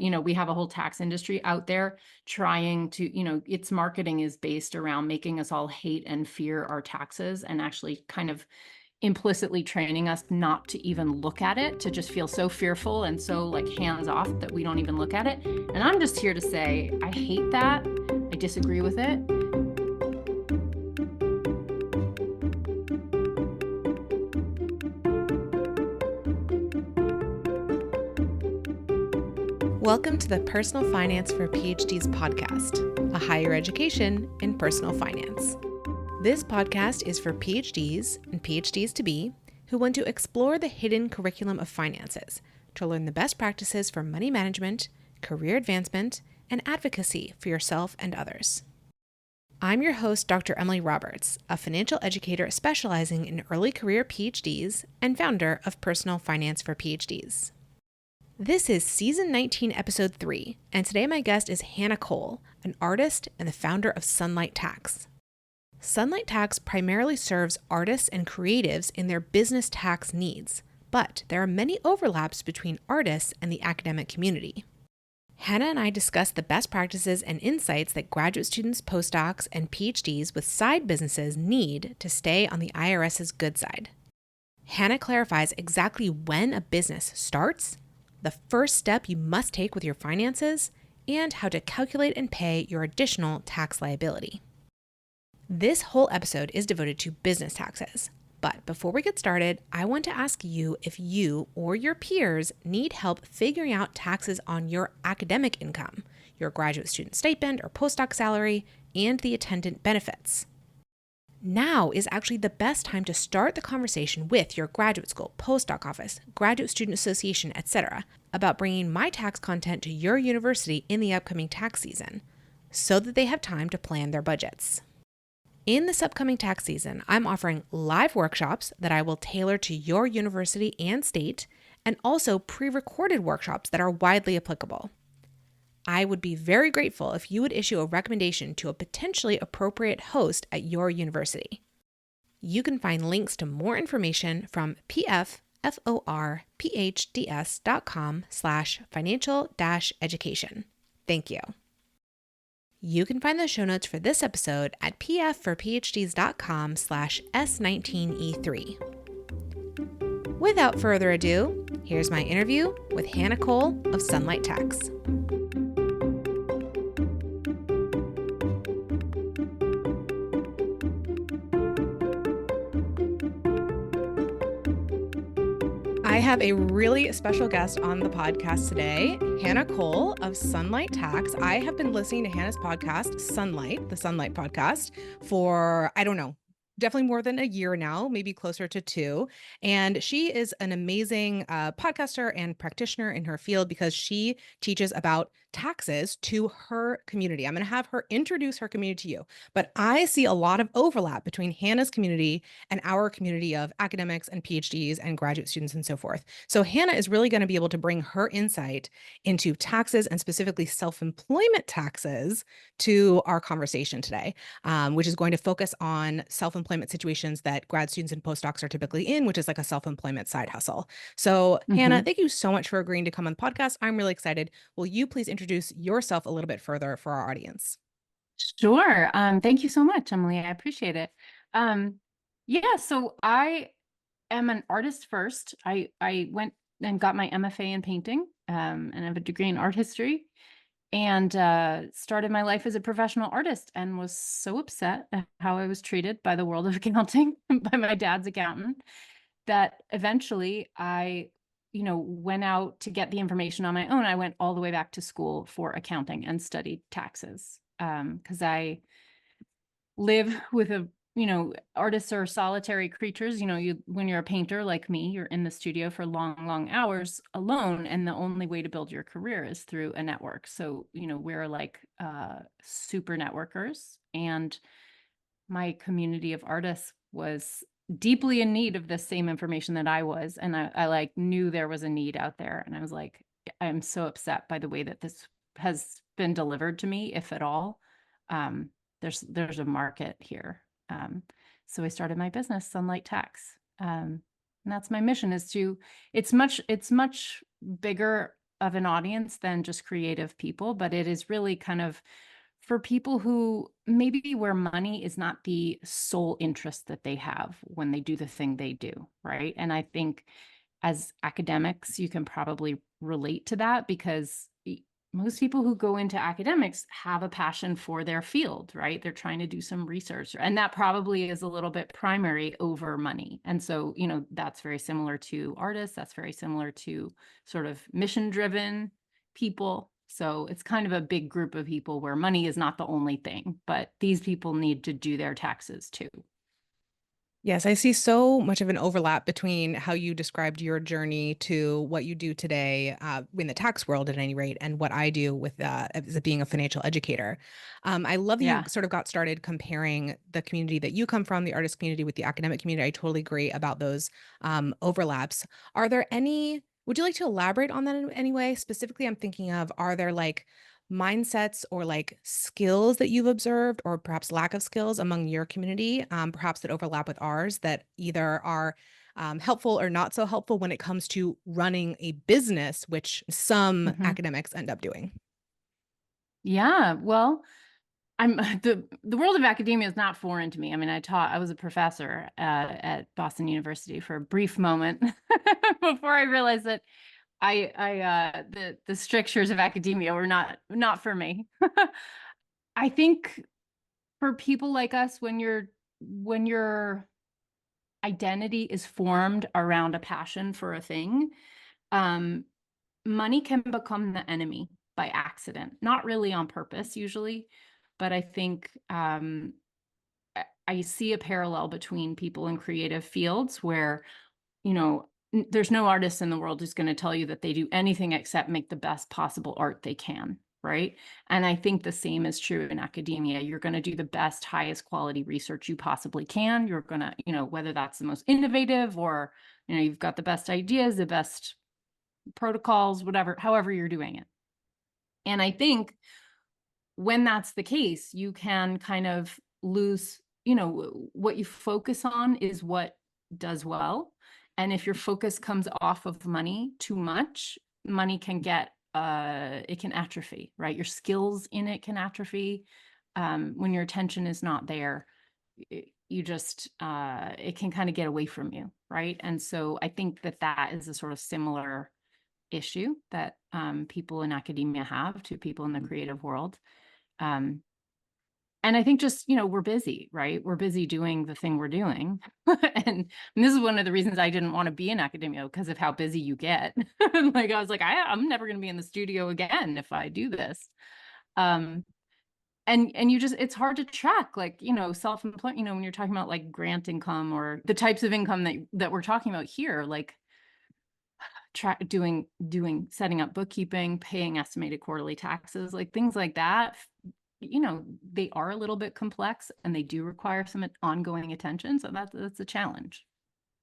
we have a whole tax industry out there trying to, its marketing is based around making us all hate and fear our taxes and actually kind of implicitly training us not to even look at it, to just feel so fearful and so like hands off that we don't even look at it. And I'm just here to say, I hate that. I disagree with it. Welcome to the Personal Finance for PhDs podcast, a higher education in personal finance. This podcast is for PhDs and PhDs-to-be who want to explore the hidden curriculum of finances to learn the best practices for money management, career advancement, and advocacy for yourself and others. I'm your host, Dr. Emily Roberts, a financial educator specializing in early career PhDs and founder of Personal Finance for PhDs. This is Season 19, Episode 3, and today my guest is Hannah Cole, an artist and the founder of Sunlight Tax. Sunlight Tax primarily serves artists and creatives in their business tax needs, but there are many overlaps between artists and the academic community. Hannah and I discuss the best practices and insights that graduate students, postdocs, and PhDs with side businesses need to stay on the IRS's good side. Hannah clarifies exactly when a business starts, the first step you must take with your finances, and how to calculate and pay your additional tax liability. This whole episode is devoted to business taxes. But before we get started, I want to ask you if you or your peers need help figuring out taxes on your academic income, your graduate student stipend or postdoc salary, and the attendant benefits. Now is actually the best time to start the conversation with your graduate school, postdoc office, graduate student association, etc. about bringing my tax content to your university in the upcoming tax season so that they have time to plan their budgets. In this upcoming tax season, I'm offering live workshops that I will tailor to your university and state, and also pre-recorded workshops that are widely applicable. I would be very grateful if you would issue a recommendation to a potentially appropriate host at your university. You can find links to more information from pfforphds.com/financial-education. Thank you. You can find the show notes for this episode at pfforphds.com/S19E3. Without further ado, here's my interview with Hannah Cole of Sunlight Tax. I have a really special guest on the podcast today, Hannah Cole of Sunlight Tax. I have been listening to Hannah's podcast, Sunlight, the Sunlight podcast, for, definitely more than a year now, maybe closer to 2. And she is an amazing podcaster and practitioner in her field because she teaches about taxes to her community. I'm going to have her introduce her community to you, but I see a lot of overlap between Hannah's community and our community of academics and PhDs and graduate students and so forth. So Hannah is really going to be able to bring her insight into taxes and specifically self-employment taxes to our conversation today, which is going to focus on self-employment situations that grad students and postdocs are typically in, which is like a self-employment side hustle. So Hannah, thank you so much for agreeing to come on the podcast. I'm really excited. Will you please introduce yourself a little bit further for our audience? Sure. Thank you so much, Emily. I appreciate it. So I am an artist first. I went and got my MFA in painting, and I have a degree in art history, and started my life as a professional artist, and was so upset at how I was treated by the world of accounting, by my dad's accountant, that eventually I went out to get the information on my own. I went all the way back to school for accounting and studied taxes, because I live with artists are solitary creatures. When you're a painter like me, you're in the studio for long, long hours alone. And the only way to build your career is through a network. So, we're like super networkers. And my community of artists was deeply in need of the same information that I was. And I knew there was a need out there. And I was like, I'm so upset by the way that this has been delivered to me, if at all. There's a market here. So I started my business, Sunlight Tax. And that's my mission, it's much bigger of an audience than just creative people, but it is really kind of for people who maybe where money is not the sole interest that they have when they do the thing they do, right? And I think as academics, you can probably relate to that because most people who go into academics have a passion for their field, right? They're trying to do some research, and that probably is a little bit primary over money. And so, that's very similar to artists. That's very similar to sort of mission-driven people. So it's kind of a big group of people where money is not the only thing, but these people need to do their taxes too. Yes, I see so much of an overlap between how you described your journey to what you do today, in the tax world at any rate, and what I do with as being a financial educator. I love that you Yeah. sort of got started comparing the community that you come from, the artist community, with the academic community. I totally agree about those overlaps. Are there any, would you like to elaborate on that in any way? Specifically, I'm thinking of, are there like mindsets or like skills that you've observed, or perhaps lack of skills among your community, perhaps that overlap with ours, that either are helpful or not so helpful when it comes to running a business, which some Mhm. academics end up doing? Yeah. Well, I'm the world of academia is not foreign to me. I mean, I was a professor at Boston University for a brief moment before I realized that the strictures of academia were not for me. I think for people like us, when your identity is formed around a passion for a thing, um, money can become the enemy by accident, not really on purpose usually, but I think I see a parallel between people in creative fields where, there's no artist in the world who's going to tell you that they do anything except make the best possible art they can, right? And I think the same is true in academia. You're going to do the best, highest quality research you possibly can. You're going to, whether that's the most innovative or, you've got the best ideas, the best protocols, whatever, however you're doing it. And I think when that's the case, you can kind of lose, what you focus on is what does well. And if your focus comes off of money too much, money can it can atrophy, right? Your skills in it can atrophy. When your attention is not there, you just, it can kind of get away from you, right? And so I think that is a sort of similar issue that people in academia have to people in the creative world. Um, and I think just, we're busy, right? We're busy doing the thing we're doing. And this is one of the reasons I didn't want to be in academia because of how busy you get. Like I was like, I'm never going to be in the studio again if I do this. Um, and you just, it's hard to track, like, self-employment, when you're talking about like grant income or the types of income that we're talking about here, like setting up bookkeeping, paying estimated quarterly taxes, like things like that, they are a little bit complex and they do require some ongoing attention. So that's a challenge.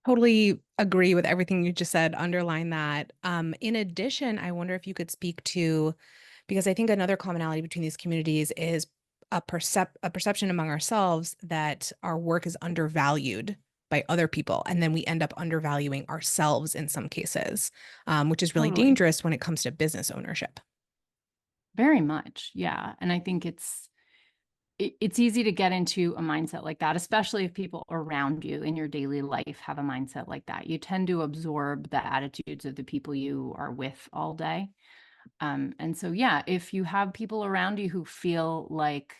Totally agree with everything you just said. Underline that. In addition, I wonder if you could speak to, because I think another commonality between these communities is a perception among ourselves that our work is undervalued by other people, and then we end up undervaluing ourselves in some cases, which is really Totally. dangerous when it comes to business ownership. Very much. Yeah. And I think it's easy to get into a mindset like that, especially if people around you in your daily life have a mindset like that. You tend to absorb the attitudes of the people you are with all day. And so, yeah, if you have people around you who feel like,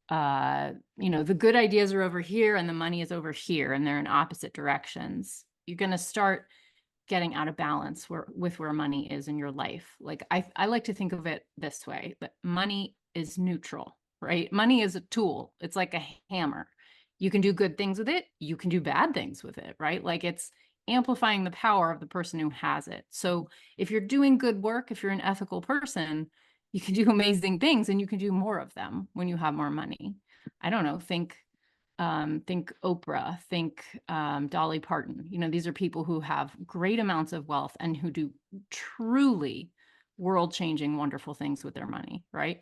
the good ideas are over here and the money is over here and they're in opposite directions, you're going to start getting out of balance with where money is in your life. Like I like to think of it this way, that money is neutral, right? Money is a tool. It's like a hammer. You can do good things with it. You can do bad things with it, right? Like it's amplifying the power of the person who has it. So if you're doing good work, if you're an ethical person, you can do amazing things and you can do more of them when you have more money. I don't know, think Oprah, think Dolly Parton. These are people who have great amounts of wealth and who do truly world-changing, wonderful things with their money, right?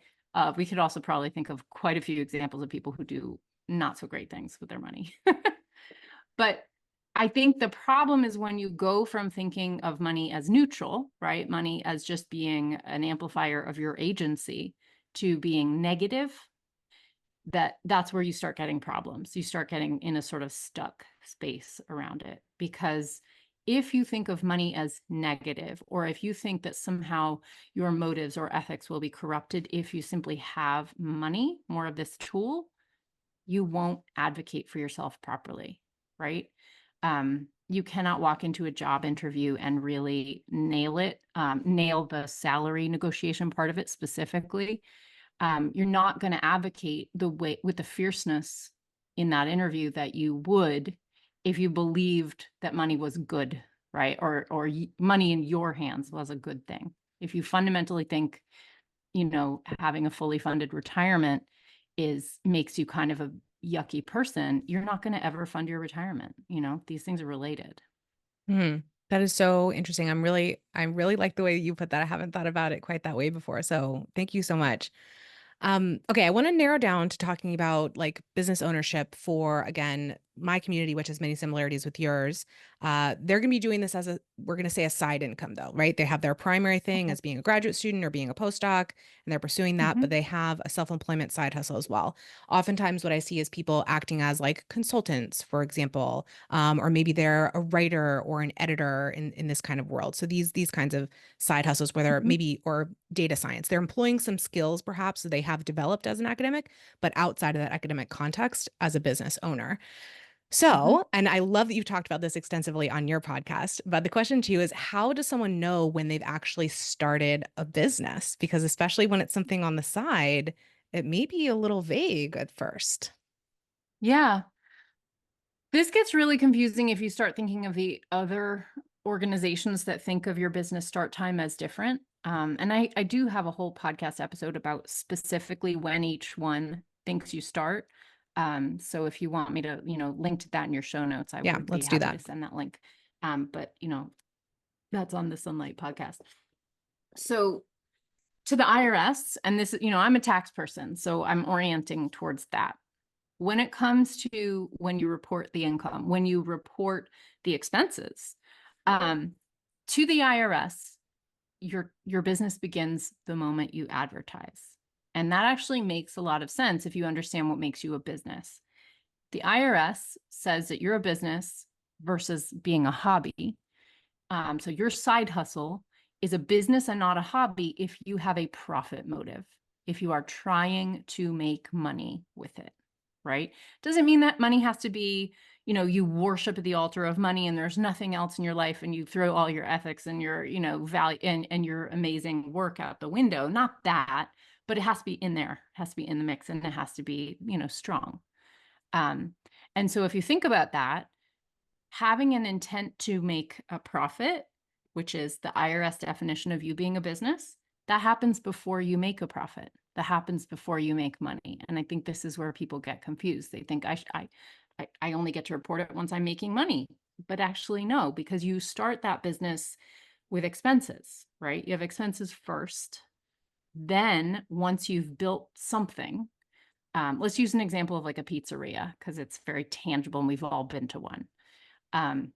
We could also probably think of quite a few examples of people who do not so great things with their money. But I think the problem is when you go from thinking of money as neutral, right? Money as just being an amplifier of your agency to being negative, that's where you start getting problems. You start getting in a sort of stuck space around it. Because if you think of money as negative, or if you think that somehow your motives or ethics will be corrupted if you simply have money, more of this tool, you won't advocate for yourself properly, right? You cannot walk into a job interview and really nail it, nail the salary negotiation part of it specifically. You're not going to advocate the way with the fierceness in that interview that you would if you believed that money was good, right? Or money in your hands was a good thing. If you fundamentally think, having a fully funded retirement makes you kind of a yucky person, you're not going to ever fund your retirement. These things are related. That is so interesting. I really like the way you put that. I haven't thought about it quite that way before. So thank you so much. Okay, I want to narrow down to talking about like business ownership for, again, my community, which has many similarities with yours. They're going to be doing this as we're going to say a side income though, right? They have their primary thing Okay. as being a graduate student or being a postdoc, and they're pursuing that, but Mhm. they have a self-employment side hustle as well. Oftentimes what I see is people acting as like consultants, for example, or maybe they're a writer or an editor in this kind of world. So these kinds of side hustles, whether Mhm. maybe, or data science, they're employing some skills perhaps that they have developed as an academic, but outside of that academic context as a business owner. Mhm. So, and I love that you've talked about this extensively on your podcast, but the question to you is, how does someone know when they've actually started a business? Because especially when it's something on the side, it may be a little vague at first. Yeah. This gets really confusing if you start thinking of the other organizations that think of your business start time as different. And I do have a whole podcast episode about specifically when each one thinks you start. So if you want me to, link to that in your show notes, I Yeah, would be let's do happy to that. send that link. But that's on the Sunlight podcast. So to the IRS, and this, I'm a tax person, so I'm orienting towards that. When it comes to when you report the income, when you report the expenses, to the IRS, your business begins the moment you advertise. And that actually makes a lot of sense if you understand what makes you a business. The IRS says that you're a business versus being a hobby. So your side hustle is a business and not a hobby if you have a profit motive, if you are trying to make money with it, right? Doesn't mean that money has to be, you worship at the altar of money and there's nothing else in your life and you throw all your ethics and your, value and your amazing work out the window. Not that, but it has to be in there, it has to be in the mix, and it has to be, strong. Um, and so if you think about that, having an intent to make a profit, which is the IRS definition of you being a business, that happens before you make a profit. That happens before you make money. And I think this is where people get confused. They think I only get to report it once I'm making money. But actually, no, because you start that business with expenses, right? You have expenses first. Then, once you've built something, let's use an example of like a pizzeria because it's very tangible and we've all been to one. Um,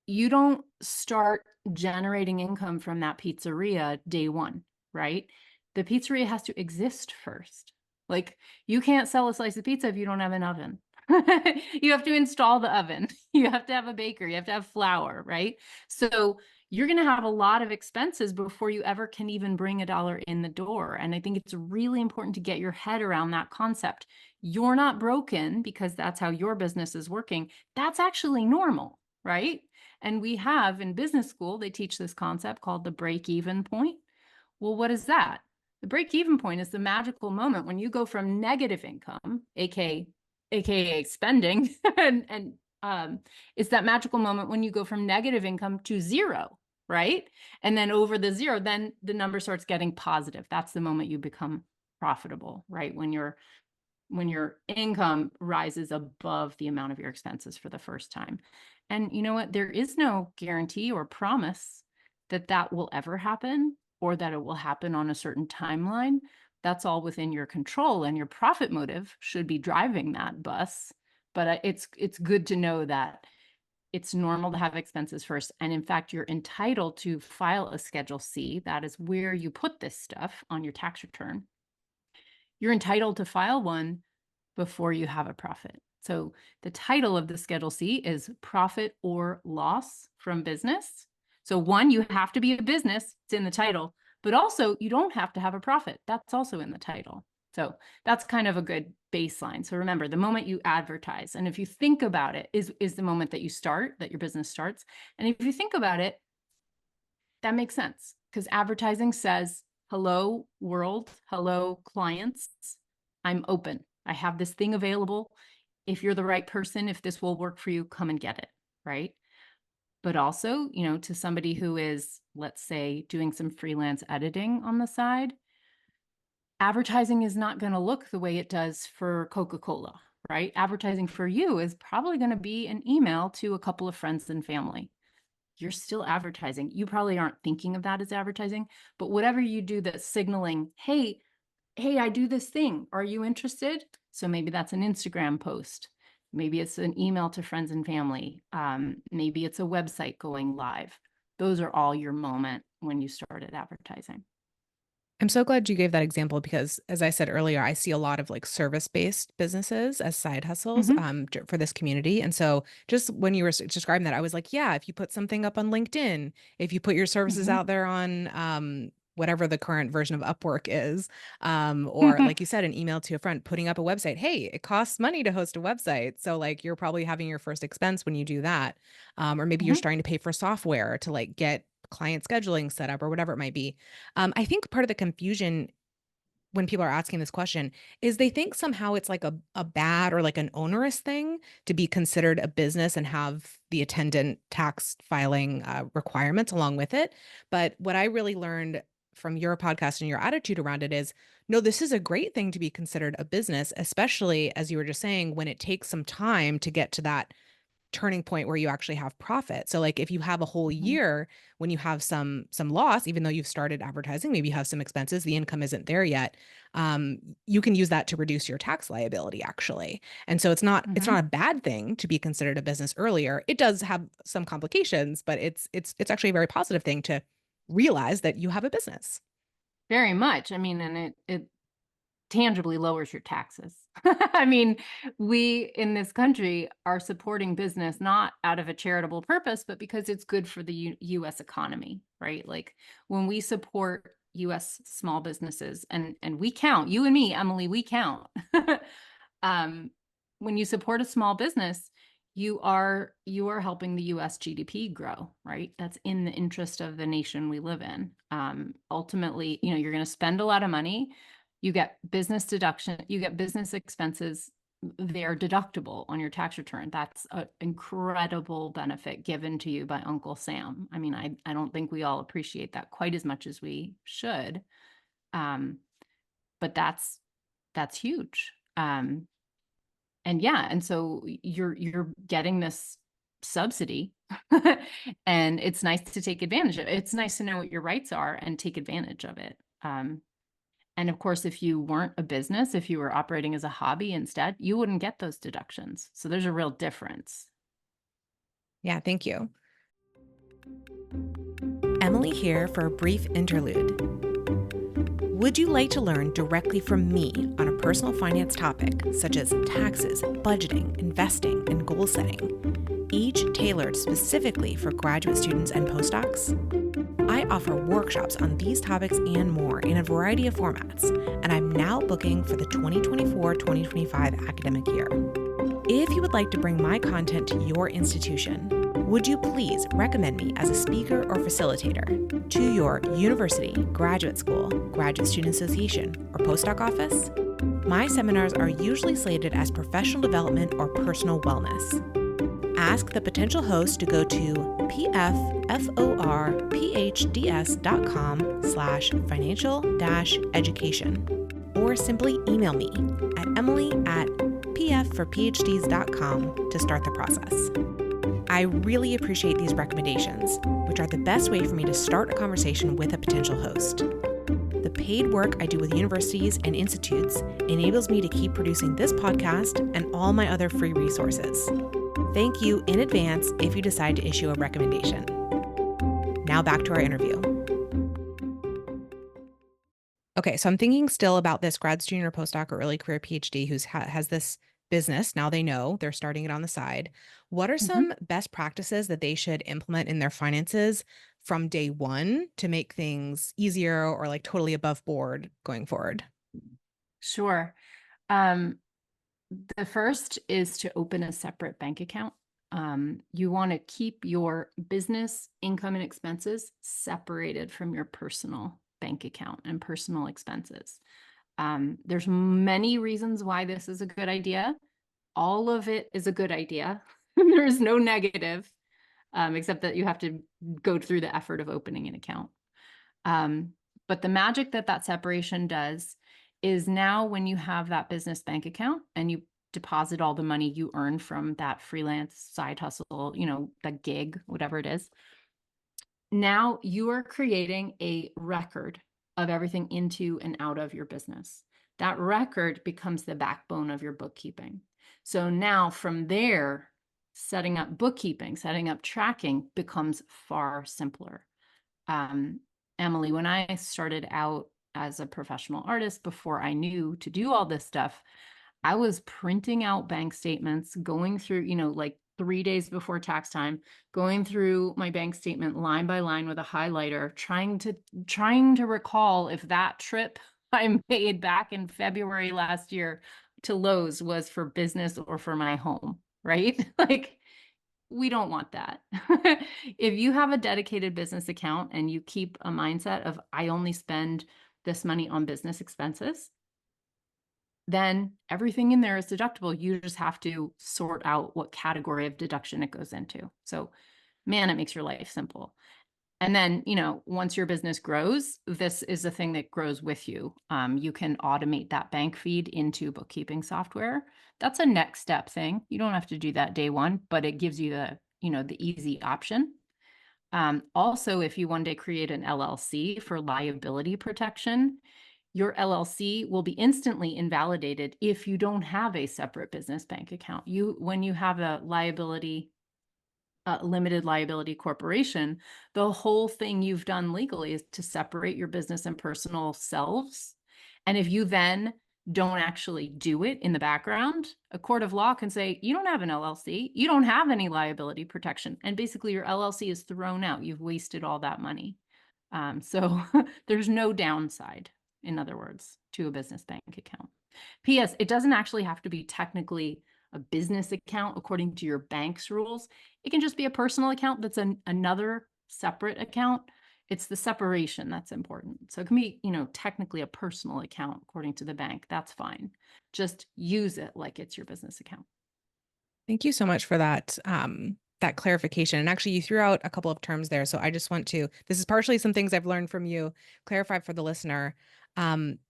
you don't start generating income from that pizzeria day one, right? The pizzeria has to exist first. Like, you can't sell a slice of pizza if you don't have an oven. You have to install the oven. You have to have a baker. You have to have flour, right? So you're going to have a lot of expenses before you ever can even bring $1 in the door. And I think it's really important to get your head around that concept. You're not broken because that's how your business is working. That's actually normal, right? And we have in business school, they teach this concept called the break-even point. Well, what is that? The break-even point is the magical moment when you go from negative income, aka spending, and it's that magical moment when you go from negative income to zero, right? And then over the zero, then the number starts getting positive. That's the moment you become profitable, right? When your income rises above the amount of your expenses for the first time. And you know what? There is no guarantee or promise that that will ever happen or that it will happen on a certain timeline. That's all within your control, and your profit motive should be driving that bus. But it's good to know that it's normal to have expenses first. And in fact, you're entitled to file a Schedule C. That is where you put this stuff on your tax return. You're entitled to file one before you have a profit. So the title of the Schedule C is Profit or Loss from Business. So one, you have to be a business, it's in the title, but also you don't have to have a profit. That's also in the title. So that's kind of a good baseline. So remember, the moment you advertise, and if you think about it, is the moment that you start, that your business starts. And if you think about it, that makes sense, because advertising says, hello world, hello clients, I'm open. I have this thing available. If you're the right person, if this will work for you, come and get it, right? But also, to somebody who is, let's say, doing some freelance editing on the side, advertising is not going to look the way it does for Coca-Cola, right? Advertising for you is probably going to be an email to a couple of friends and family. You're still advertising. You probably aren't thinking of that as advertising, but whatever you do that's signaling, hey, I do this thing. Are you interested? So maybe that's an Instagram post. Maybe it's an email to friends and family. Maybe it's a website going live. Those are all your moment when you started advertising. I'm so glad you gave that example because, as I said earlier, I see a lot of like service-based businesses as side hustles for this community. And so just when you were describing that, I was like, yeah, if you put something up on LinkedIn, if you put your services out there on whatever the current version of Upwork is, or like you said, an email to a friend, putting up a website. Hey, it costs money to host a website. So like you're probably having your first expense when you do that. Or maybe you're starting to pay for software to like get client scheduling set up or whatever it might be. I think part of the confusion when people are asking this question is they think somehow it's like a bad or like an onerous thing to be considered a business and have the attendant tax filing requirements along with it. But what I really learned from your podcast and your attitude around it is, no, this is a great thing to be considered a business, especially as you were just saying, when it takes some time to get to that turning point where you actually have profit. So like if you have a whole year when you have some loss, even though you've started advertising, maybe you have some expenses, the income isn't there yet. You can use that to reduce your tax liability actually. And so it's not a bad thing to be considered a business earlier. It does have some complications, but it's actually a very positive thing to realize that you have a business. Very much. I mean, and it tangibly lowers your taxes. I mean, we in this country are supporting business not out of a charitable purpose, but because it's good for the U.S. economy, right? Like when we support U.S. small businesses, and we count, you and me, Emily, we count. When you support a small business, you are helping the U.S. GDP grow, right? That's in the interest of the nation we live in. Ultimately, you're going to spend a lot of money. You get business deduction, you get business expenses, they're deductible on your tax return. That's an incredible benefit given to you by Uncle Sam. I mean, I don't think we all appreciate that quite as much as we should. But that's huge. And so you're getting this subsidy and it's nice to take advantage of it. It's nice to know what your rights are and take advantage of it. And of course, if you weren't a business, if you were operating as a hobby instead, you wouldn't get those deductions. So there's a real difference. Yeah, thank you. Emily here for a brief interlude. Would you like to learn directly from me on a personal finance topic such as taxes, budgeting, investing, and goal setting, each tailored specifically for graduate students and postdocs? I offer workshops on these topics and more in a variety of formats, and I'm now booking for the 2024-2025 academic year. If you would like to bring my content to your institution, would you please recommend me as a speaker or facilitator to your university, graduate school, graduate student association, or postdoc office? My seminars are usually slated as professional development or personal wellness. Ask the potential host to go to pfforphds.com/financial-education or simply email me at emily@pfforphds.com to start the process. I really appreciate these recommendations, which are the best way for me to start a conversation with a potential host. The paid work I do with universities and institutes enables me to keep producing this podcast and all my other free resources. Thank you in advance if you decide to issue a recommendation. Now back to our interview. Okay, so I'm thinking still about this grad student or postdoc or early career PhD who has this business. Now they know they're starting it on the side. What are Mhm. some best practices that they should implement in their finances from day one to make things easier or like totally above board going forward? Sure. Um, the first is to open a separate bank account. You want to keep your business income and expenses separated from your personal bank account and personal expenses. There's many reasons why this is a good idea. All of it is a good idea. There is no negative, except that you have to go through the effort of opening an account. Um, but the magic that that separation does is now when you have that business bank account and you deposit all the money you earn from that freelance side hustle, the gig, whatever it is, now you are creating a record of everything into and out of your business. That record becomes the backbone of your bookkeeping. So now from there, setting up bookkeeping, setting up tracking becomes far simpler. um, Emily, when I started out as a professional artist, before I knew to do all this stuff, I was printing out bank statements, going through, like 3 days before tax time, going through my bank statement line by line with a highlighter, trying to recall if that trip I made back in February last year to Lowe's was for business or for my home, right? Like, we don't want that. If you have a dedicated business account and you keep a mindset of, I only spend this money on business expenses, then everything in there is deductible. You just have to sort out what category of deduction it goes into. So, man, it makes your life simple. And then, once your business grows, this is a thing that grows with you. You can automate that bank feed into bookkeeping software. That's a next step thing. You don't have to do that day one, but it gives you the easy option. Also, if you one day create an LLC for liability protection, your LLC will be instantly invalidated if you don't have a separate business bank account. When you have a limited liability corporation, the whole thing you've done legally is to separate your business and personal selves. And if you then don't actually do it in the background, a court of law can say, you don't have an LLC, you don't have any liability protection. And basically, your LLC is thrown out. You've wasted all that money. So there's no downside, in other words, to a business bank account. P.S. It doesn't actually have to be technically a business account according to your bank's rules. It can just be a personal account that's another separate account. It's the separation that's important. So it can be, technically a personal account according to the bank. That's fine. Just use it like it's your business account. Thank you so much for that clarification. And actually, you threw out a couple of terms there. So I just want to, this is partially some things I've learned from you, clarify for the listener.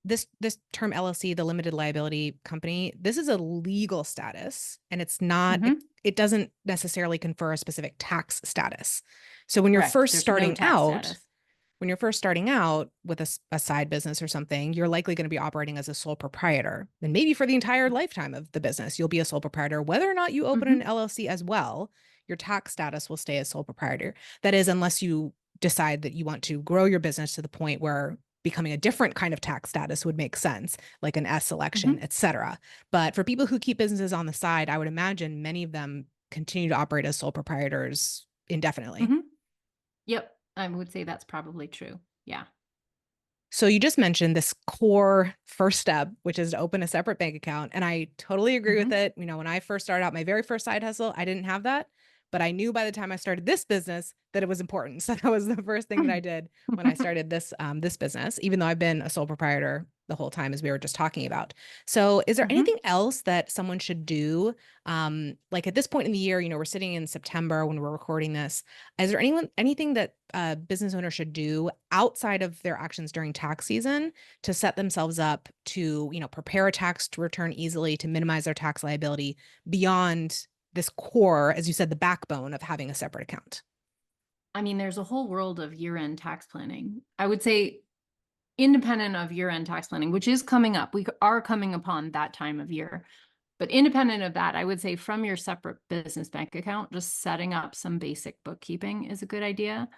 This term LLC, the limited liability company, this is a legal status, and it's not, Mhm. it doesn't necessarily confer a specific tax status. So when you're Correct. first There's no starting tax out, status. when you're first starting out with a side business or something, you're likely going to be operating as a sole proprietor. And maybe for the entire lifetime of the business, you'll be a sole proprietor. Whether or not you open an Mhm. LLC as well, your tax status will stay as sole proprietor. That is, unless you decide that you want to grow your business to the point where becoming a different kind of tax status would make sense, like an S election, Mhm. et cetera. But for people who keep businesses on the side, I would imagine many of them continue to operate as sole proprietors indefinitely. Mhm. Yep. I would say that's probably true. Yeah. So you just mentioned this core first step, which is to open a separate bank account. And I totally agree with Mhm. it. When I first started out my very first side hustle, I didn't have that. But I knew by the time I started this business that it was important. So that was the first thing that I did when I started this business, even though I've been a sole proprietor the whole time, as we were just talking about. So is there Mhm. anything else that someone should do? Like at this point in the year, we're sitting in September when we're recording this. Is there anything that a business owner should do outside of their actions during tax season to set themselves up to, prepare a tax return easily, to minimize their tax liability beyond this core, as you said, the backbone of having a separate account? I mean, there's a whole world of year-end tax planning. I would say independent of year-end tax planning, which is coming up. We are coming upon that time of year. But independent of that, I would say from your separate business bank account, just setting up some basic bookkeeping is a good idea.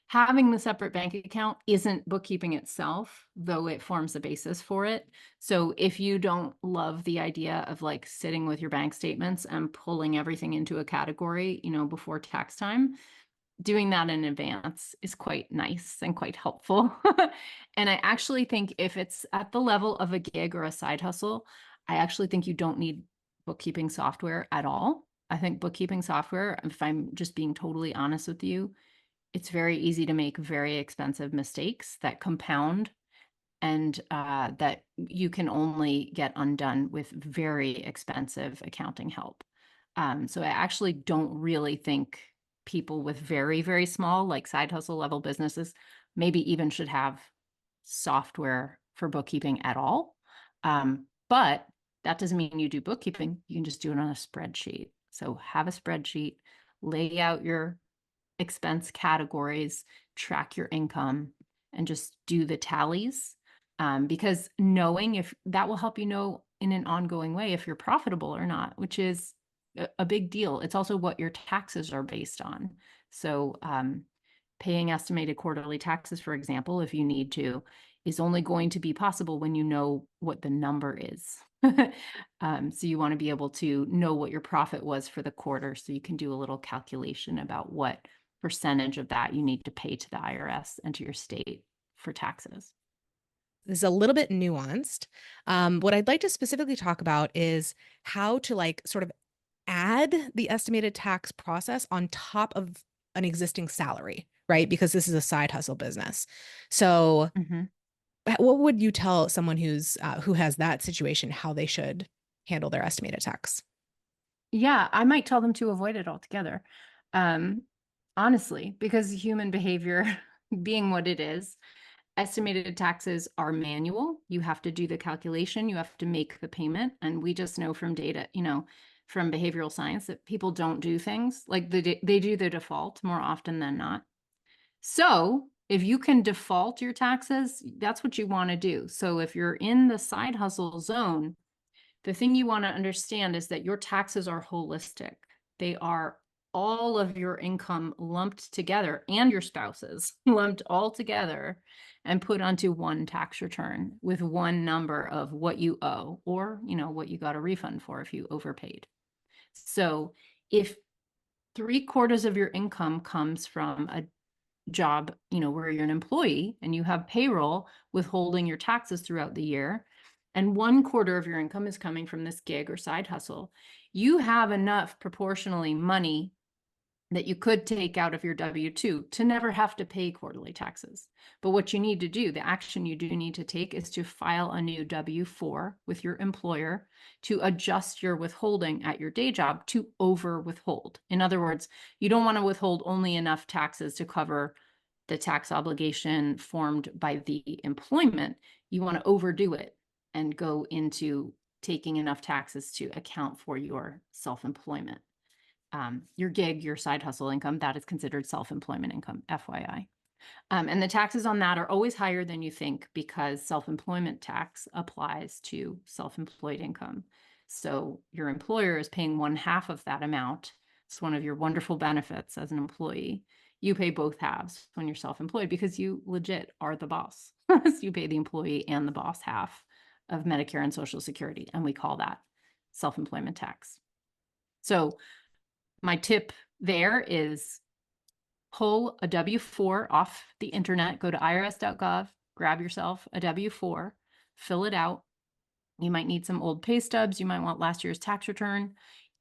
Having the separate bank account isn't bookkeeping itself, though it forms the basis for it. So if you don't love the idea of like sitting with your bank statements and pulling everything into a category, before tax time, doing that in advance is quite nice and quite helpful. And I actually think if it's at the level of a gig or a side hustle, I actually think you don't need bookkeeping software at all. I think bookkeeping software, if I'm just being totally honest with you, it's very easy to make very expensive mistakes that compound and that you can only get undone with very expensive accounting help. So I actually don't really think people with very, very small, like side hustle level businesses, maybe even should have software for bookkeeping at all. But that doesn't mean you do bookkeeping. You can just do it on a spreadsheet. So have a spreadsheet, lay out your expense categories, track your income, and just do the tallies. Because knowing if that will help you know in an ongoing way if you're profitable or not, which is a big deal. It's also what your taxes are based on. So paying estimated quarterly taxes, for example, if you need to, is only going to be possible when you know what the number is. So you want to be able to know what your profit was for the quarter so you can do a little calculation about what percentage of that you need to pay to the IRS and to your state for taxes. This is a little bit nuanced. What I'd like to specifically talk about is how to like sort of add the estimated tax process on top of an existing salary, right? Because this is a side hustle business. So Mm-hmm. what would you tell someone who has that situation how they should handle their estimated tax? Yeah, I might tell them to avoid it altogether. Um, Honestly, because human behavior being what it is, estimated taxes are manual. You have to do the calculation, you have to make the payment. And we just know from data, from behavioral science that people don't do things like they do the default more often than not. So if you can default your taxes, that's what you want to do. So if you're in the side hustle zone, the thing you want to understand is that your taxes are holistic. They are all of your income lumped together and your spouse's lumped all together and put onto one tax return with one number of what you owe or, what you got a refund for if you overpaid. So if 3/4 of your income comes from a job, where you're an employee and you have payroll withholding your taxes throughout the year, and 1/4 of your income is coming from this gig or side hustle, you have enough proportionally money that you could take out of your W-2 to never have to pay quarterly taxes. But what you need to do, the action you do need to take is to file a new W-4 with your employer to adjust your withholding at your day job to over withhold. In other words, you don't want to withhold only enough taxes to cover the tax obligation formed by the employment. You want to overdo it and go into taking enough taxes to account for your self-employment. Your gig, your side hustle income, that is considered self-employment income, FYI. And the taxes on that are always higher than you think because self-employment tax applies to self-employed income. So your employer is paying 1/2 of that amount. It's one of your wonderful benefits as an employee. You pay both halves when you're self-employed because you legit are the boss. So you pay the employee and the boss half of Medicare and Social Security, and we call that self-employment tax. So my tip there is pull a W-4 off the internet, go to irs.gov, grab yourself a W-4, fill it out. You might need some old pay stubs. You might want last year's tax return.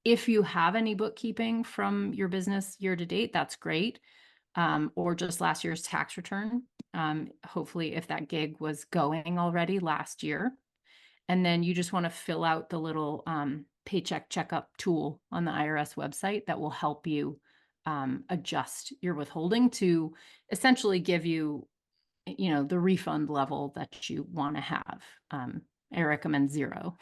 If you have any bookkeeping from your business year to date, that's great. Or just last year's tax return. Hopefully, if that gig was going already last year. And then you just want to fill out the little paycheck checkup tool on the IRS website that will help you adjust your withholding to essentially give you, the refund level that you want to have. I recommend 0.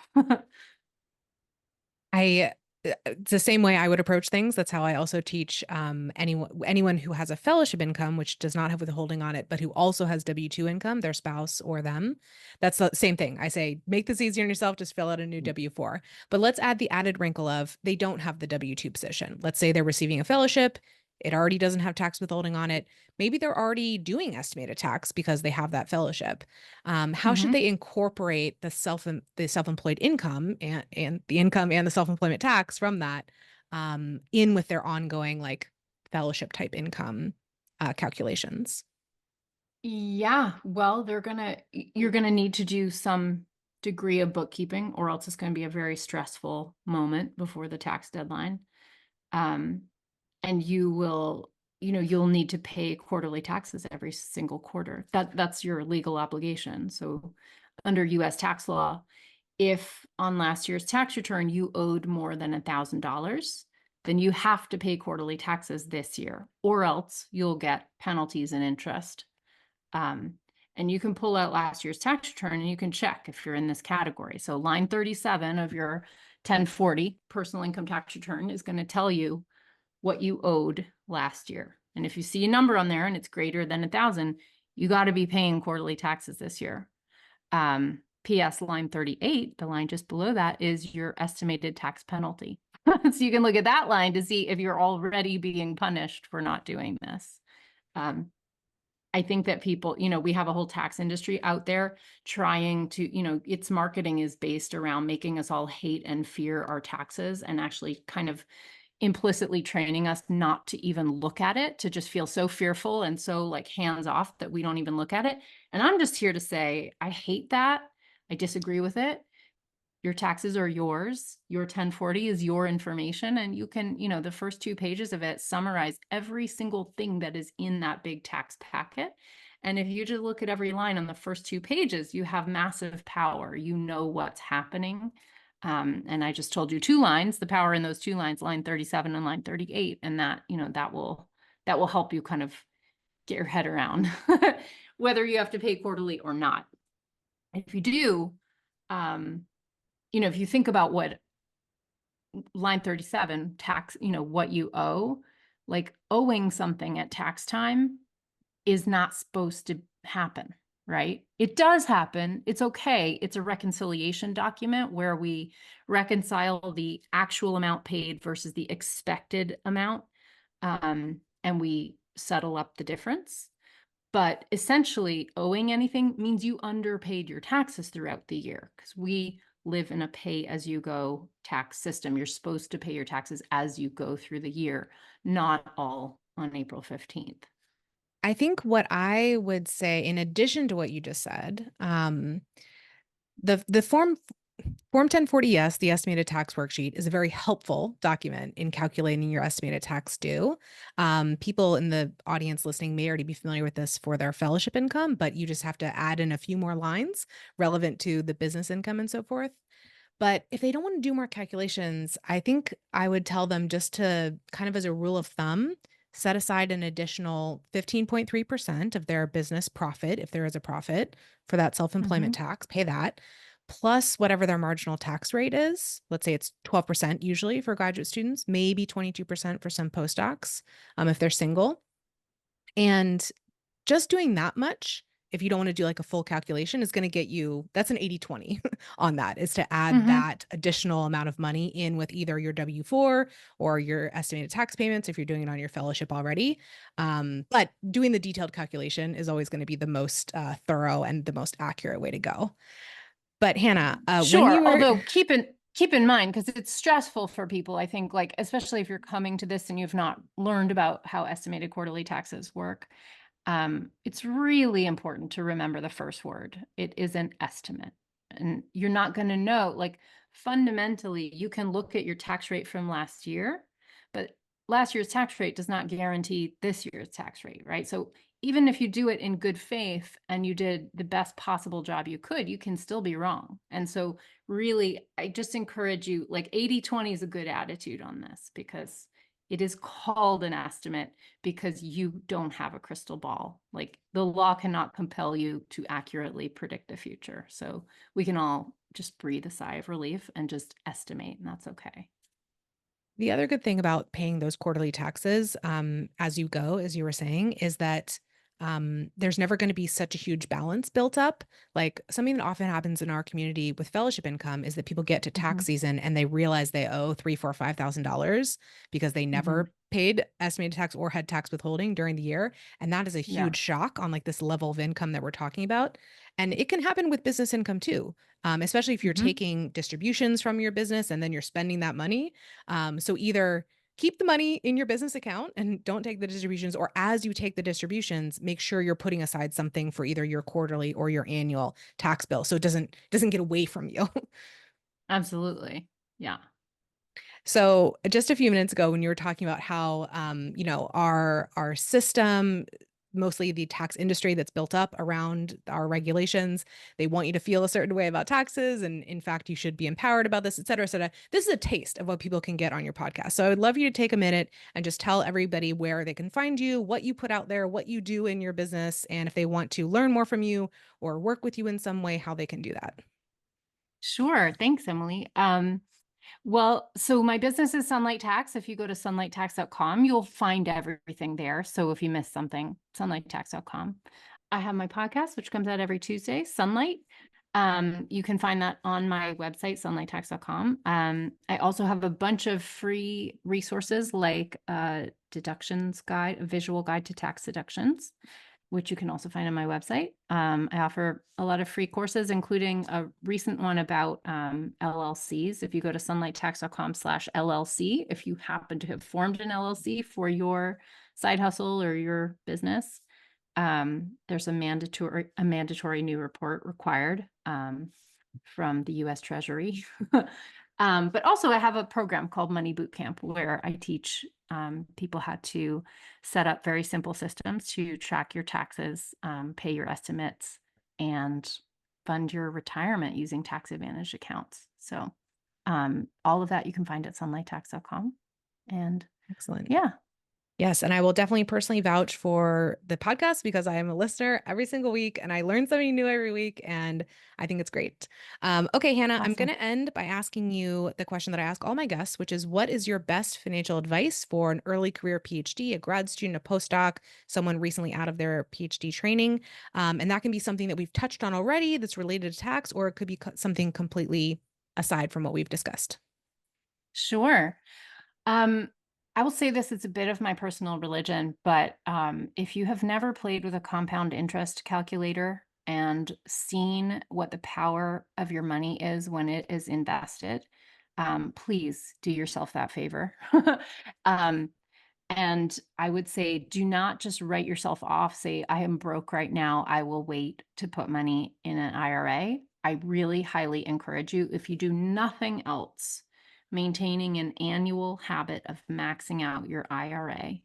I it's the same way I would approach things. That's how I also teach anyone who has a fellowship income, which does not have withholding on it, but who also has W-2 income, their spouse or them. That's the same thing. I say, make this easier on yourself, just fill out a new W-4. But let's add the added wrinkle of they don't have the W-2 position. Let's say they're receiving a fellowship. It already doesn't have tax withholding on it. Maybe they're already doing estimated tax because they have that fellowship. How should Mhm. they incorporate the self-employed income and the income and the self-employment tax from that in with their ongoing like fellowship type income calculations? Yeah, well, you're gonna need to do some degree of bookkeeping, or else it's gonna be a very stressful moment before the tax deadline. Um, and you'll need to pay quarterly taxes every single quarter. That's your legal obligation. So under US tax law, if on last year's tax return you owed more than $1,000, then you have to pay quarterly taxes this year, or else you'll get penalties and interest. Um, and you can pull out last year's tax return and you can check if you're in this category. So line 37 of your 1040 personal income tax return is going to tell you what you owed last year. And if you see a number on there and it's greater than 1,000, you got to be paying quarterly taxes this year. PS line 38, the line just below that, is your estimated tax penalty. So you can look at that line to see if you're already being punished for not doing this. I think that people, we have a whole tax industry out there trying to, its marketing is based around making us all hate and fear our taxes, and actually kind of implicitly training us not to even look at it, to just feel so fearful and so like hands off that we don't even look at it. And I'm just here to say, I hate that. I disagree with it. Your taxes are yours. Your 1040 is your information. And you can, the first 2 pages of it summarize every single thing that is in that big tax packet. And if you just look at every line on the first 2 pages, you have massive power. You know what's happening. And I just told you 2 lines, the power in those 2 lines, line 37 and line 38. And that will help you kind of get your head around whether you have to pay quarterly or not. If you do, if you think about what line 37 tax, what you owe, like owing something at tax time is not supposed to happen, right? It does happen. It's okay. It's a reconciliation document where we reconcile the actual amount paid versus the expected amount, and we settle up the difference. But essentially, owing anything means you underpaid your taxes throughout the year, because we live in a pay-as-you-go tax system. You're supposed to pay your taxes as you go through the year, not all on April 15th. I think what I would say, in addition to what you just said, the Form 1040-S, the estimated tax worksheet, is a very helpful document in calculating your estimated tax due. People in the audience listening may already be familiar with this for their fellowship income, but you just have to add in a few more lines relevant to the business income and so forth. But if they don't want to do more calculations, I think I would tell them just to, kind of as a rule of thumb, set aside an additional 15.3% of their business profit, if there is a profit, for that self-employment tax, pay that, plus whatever their marginal tax rate is. Let's say it's 12% usually for graduate students, maybe 22% for some postdocs, if they're single. And just doing that much, if you don't want to do like a full calculation, is going to get you, that's an 80-20 on that, is to add that additional amount of money in with either your W-4 or your estimated tax payments if you're doing it on your fellowship already. But doing the detailed calculation is always going to be the most thorough and the most accurate way to go. But Hannah, when you Sure. were Although keep in mind, because it's stressful for people, I think, like, especially if you're coming to this and you've not learned about how estimated quarterly taxes work, it's really important to remember the first word. It is an estimate. And you're not going to know, like, fundamentally, you can look at your tax rate from last year, but last year's tax rate does not guarantee this year's tax rate, right? So even if you do it in good faith and you did the best possible job you could, you can still be wrong. And so really, I just encourage you, like, 80-20 is a good attitude on this, because it is called an estimate because you don't have a crystal ball. Like, the law cannot compel you to accurately predict the future. So we can all just breathe a sigh of relief and just estimate, and that's okay. The other good thing about paying those quarterly taxes, as you go, as you were saying, is that there's never going to be such a huge balance built up. Like something that often happens in our community with fellowship income is that people get to tax Hmm. season and they realize they owe three, four, $5,000 because they Hmm. never paid estimated tax or had tax withholding during the year. And that is a Yeah. huge shock on like this level of income that we're talking about. And it can happen with business income too, especially if you're Hmm. taking distributions from your business and then you're spending that money. So either keep the money in your business account and don't take the distributions, or as you take the distributions, make sure you're putting aside something for either your quarterly or your annual tax bill so it doesn't get away from you. Absolutely. Yeah. So just a few minutes ago, when you were talking about how our system, mostly the tax industry that's built up around our regulations, they want you to feel a certain way about taxes, and in fact, you should be empowered about this, et cetera, et cetera. This is a taste of what people can get on your podcast. So I would love you to take a minute and just tell everybody where they can find you, what you put out there, what you do in your business, and if they want to learn more from you or work with you in some way, how they can do that. Sure. Thanks, Emily. Well, so my business is Sunlight Tax. If you go to sunlighttax.com, you'll find everything there. So if you miss something, sunlighttax.com. I have my podcast, which comes out every Tuesday, Sunlight. You can find that on my website, sunlighttax.com. I also have a bunch of free resources like deductions guide, a visual guide to tax deductions, which you can also find on my website. I offer a lot of free courses, including a recent one about LLCs. If you go to sunlighttax.com/LLC, if you happen to have formed an LLC for your side hustle or your business, there's a mandatory new report required from the US Treasury. But also I have a program called Money Bootcamp where I teach people how to set up very simple systems to track your taxes, pay your estimates, and fund your retirement using tax advantage accounts. So all of that you can find at sunlighttax.com. And Excellent. yeah. Yes, and I will definitely personally vouch for the podcast because I am a listener every single week and I learn something new every week, and I think it's great. Okay, Hannah, I'm going Awesome. to end by asking you the question that I ask all my guests, which is what is your best financial advice for an early career PhD, a grad student, a postdoc, someone recently out of their PhD training? And that can be something that we've touched on already that's related to tax, or it could be something completely aside from what we've discussed. Sure. Um, I will say this, it's a bit of my personal religion, but if you have never played with a compound interest calculator and seen what the power of your money is when it is invested, please do yourself that favor. um, and I would say, do not just write yourself off, say, I am broke right now, I will wait to put money in an IRA. I really highly encourage you, if you do nothing else, maintaining an annual habit of maxing out your IRA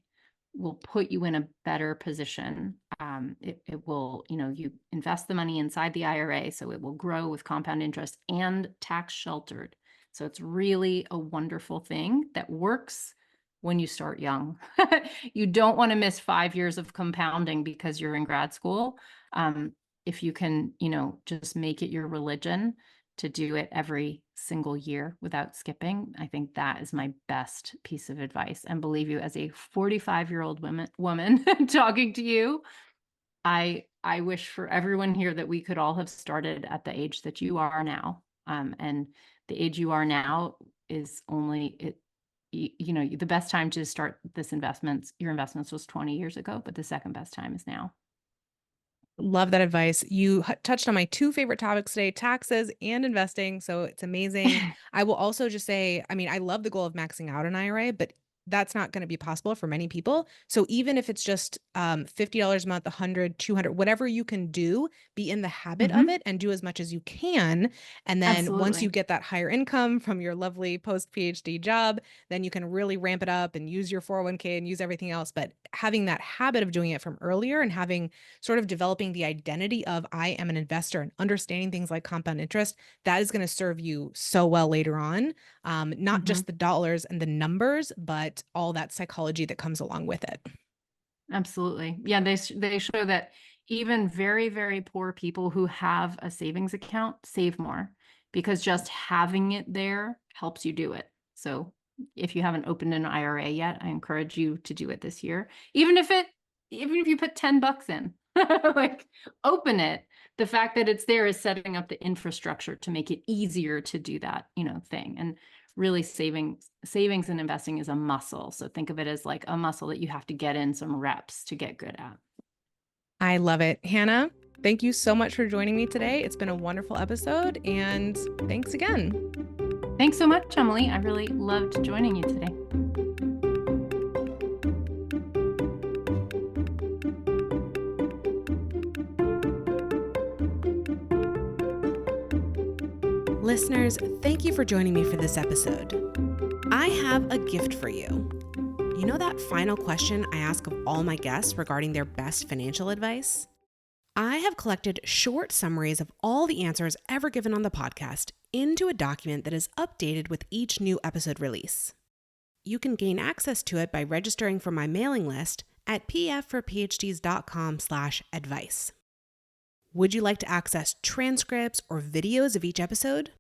will put you in a better position. It will, you invest the money inside the IRA, so it will grow with compound interest and tax sheltered. So it's really a wonderful thing that works when you start young. You don't want to miss 5 years of compounding because you're in grad school. If you can, just make it your religion to do it every single year without skipping, I think that is my best piece of advice. And believe you, as a 45-year-old woman talking to you, I wish for everyone here that we could all have started at the age that you are now. And the age you are now is only it. The best time to start your investments was 20 years ago, but the second best time is now. Love that advice. You touched on my two favorite topics today, taxes and investing. So it's amazing. I will also just say, I mean, I love the goal of maxing out an IRA, but that's not going to be possible for many people. So even if it's just $50 a month, 100, 200, whatever you can do, be in the habit of Hmm. it and do as much as you can. And then once you Absolutely. get that higher income from your lovely post PhD job, then you can really ramp it up and use your 401k and use everything else. But having that habit of doing it from earlier and having sort of developing the identity of I am an investor and understanding things like compound interest, that is going to serve you so well later on. Not Hmm. just the dollars and the numbers, but all that psychology that comes along with it. Absolutely. Yeah, they show that even very, very poor people who have a savings account save more because just having it there helps you do it. So if you haven't opened an IRA yet, I encourage you to do it this year. Even if you put $10 in, like open it. The fact that it's there is setting up the infrastructure to make it easier to do that, thing. And really savings and investing is a muscle. So think of it as like a muscle that you have to get in some reps to get good at. I love it. Hannah, thank you so much for joining me today. It's been a wonderful episode, and thanks again. Thanks so much, Emily. I really loved joining you today. Listeners, thank you for joining me for this episode. I have a gift for you. You know that final question I ask of all my guests regarding their best financial advice? I have collected short summaries of all the answers ever given on the podcast into a document that is updated with each new episode release. You can gain access to it by registering for my mailing list at pfforphds.com/advice. Would you like to access transcripts or videos of each episode?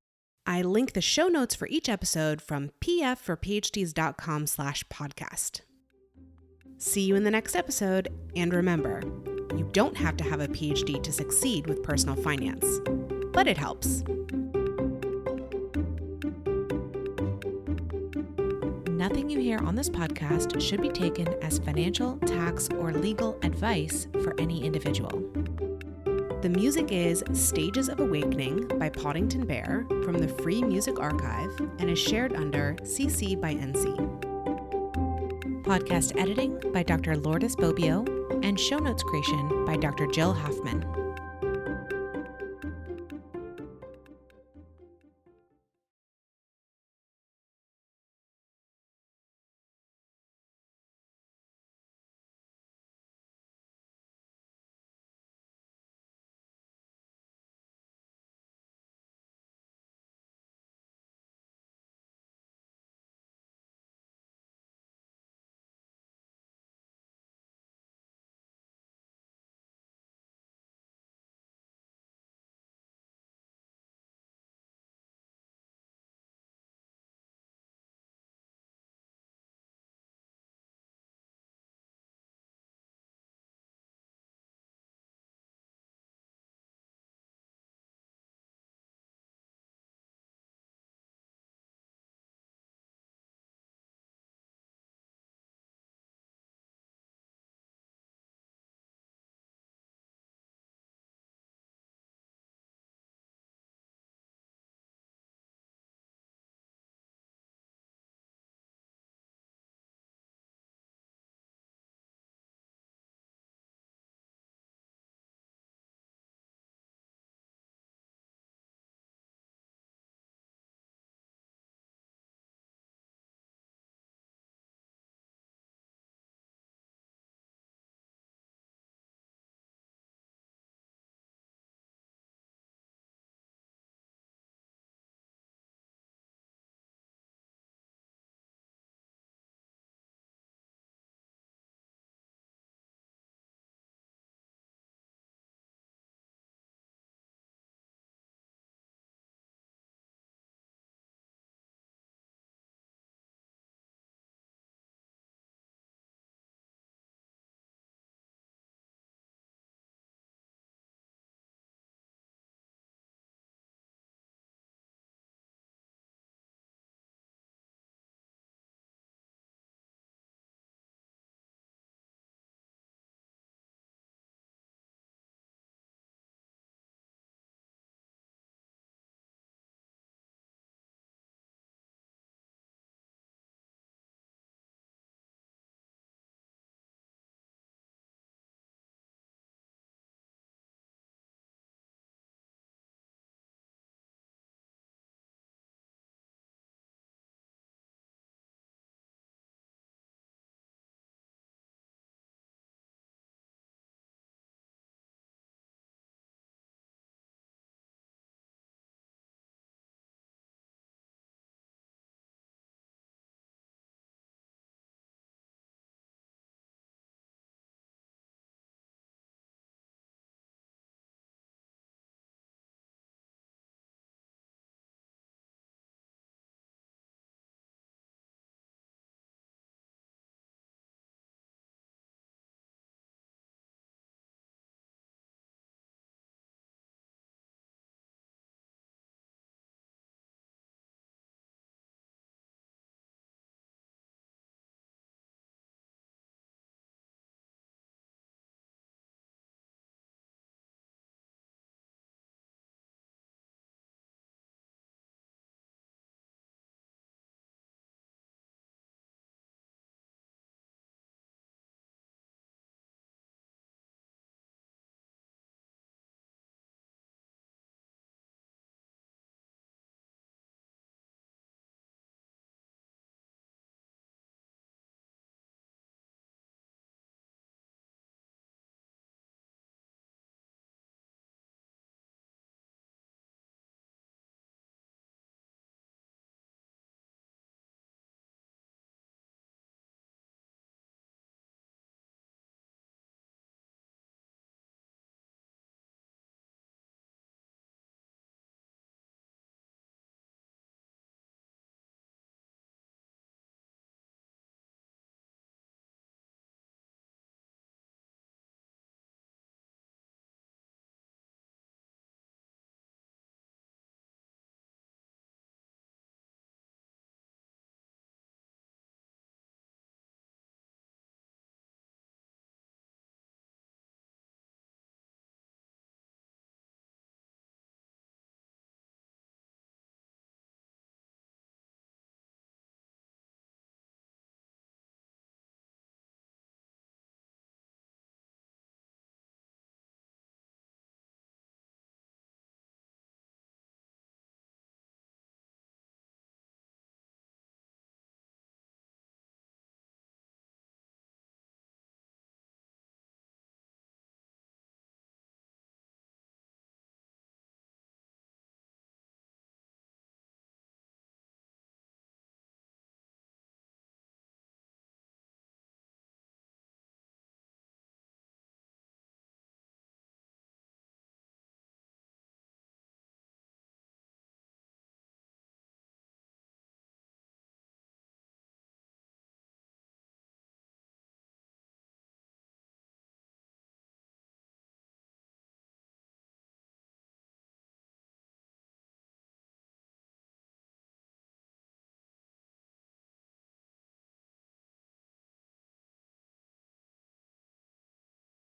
I link the show notes for each episode from pfforphds.com/podcast. See you in the next episode, and remember, you don't have to have a PhD to succeed with personal finance, but it helps. Nothing you hear on this podcast should be taken as financial, tax, or legal advice for any individual. The music is Stages of Awakening by Poddington Bear from the Free Music Archive and is shared under CC by NC. Podcast editing by Dr. Lourdes Bobbio and show notes creation by Dr. Jill Hoffman.